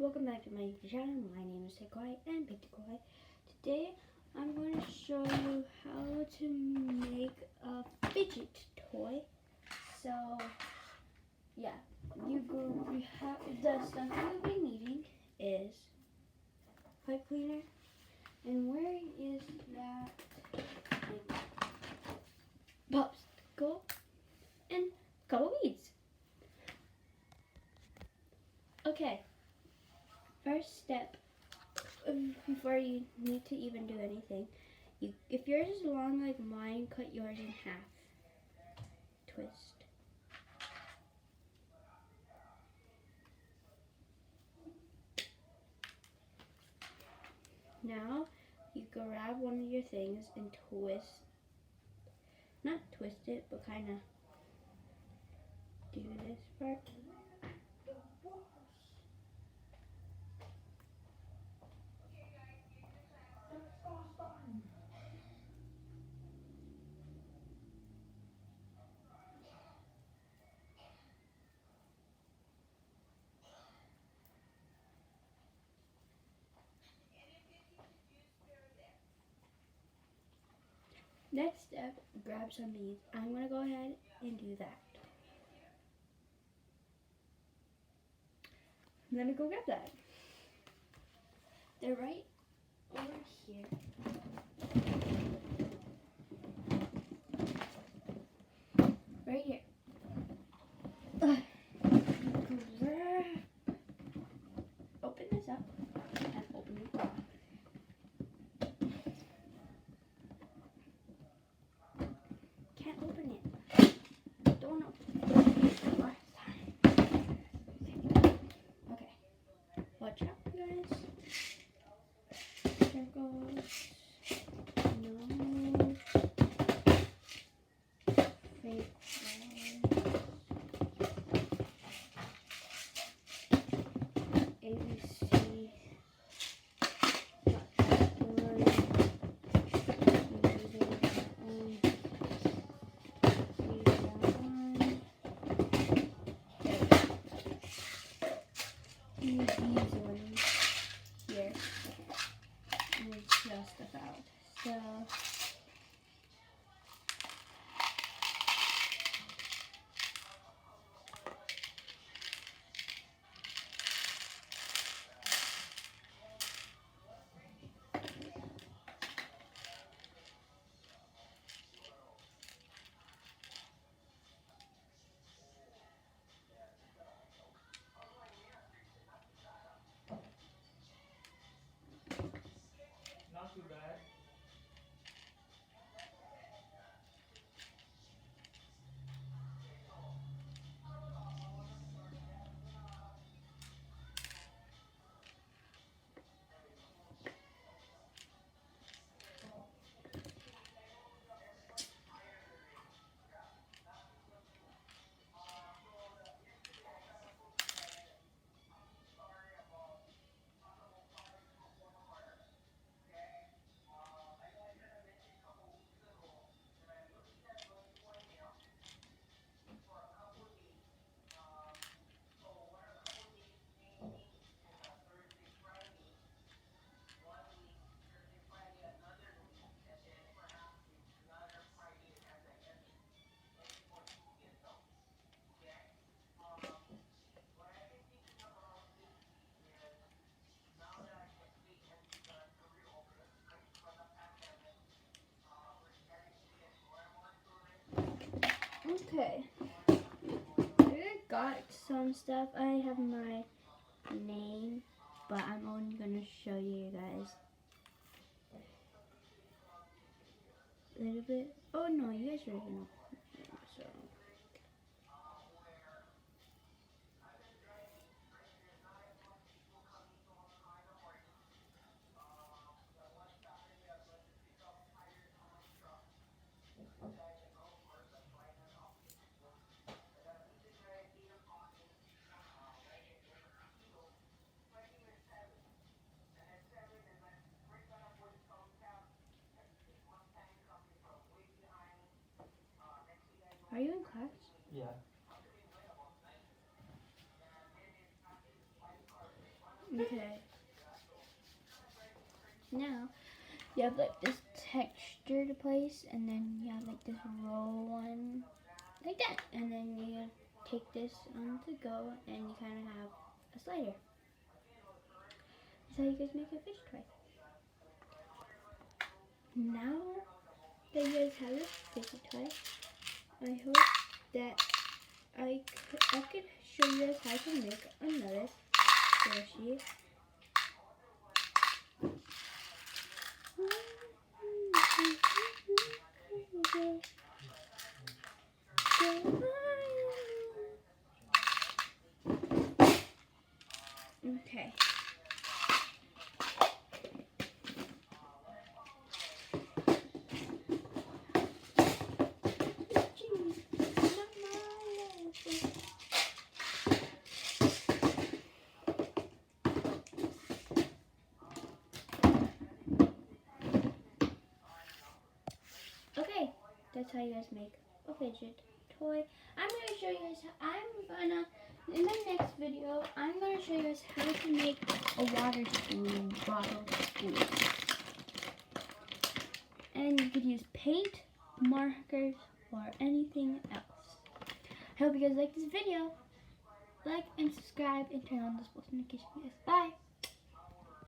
welcome back to my YouTube channel. My name is Sequoia and Big Sequoia. Today I'm going to show you how to make a fidget toy. So yeah, the stuff you'll be needing is pipe cleaner, and where is that popsicle and a couple beads. Okay. First step, before you need to even do anything, if yours is long like mine, cut yours in half. Twist. Now, you grab one of your things and twist. Not twist it, but kind of do this part. Next step, grab some of these. I'm going to go ahead and do that. Let me go grab that. They're right over here. Right here. Open this up and open it up. Can't open it. Don't open it. Okay. Watch out, guys. Circles. No. Fake ABC. These ones here and fill stuff out. So not too bad. okay. I got some stuff. I have my name, but I'm only gonna show you guys a little bit. Oh no, you guys already know. So are you in class? Yeah. Okay. Now you have like this textured place, and then you have like this roll one, like that, and then you take this on to go, and you kind of have a slider. That's how you guys make a fidget toy. Now that you guys have a fidget toy, I hope that I could show you guys how to make another squishy. Okay. Okay, that's how you guys make a fidget toy. I'm gonna show you guys in my next video, I'm gonna show you guys how to make a water spoon, bottle spoon. And you could use paint, markers, or anything else. I hope you guys like this video. Like and subscribe and turn on this post notification. Bye!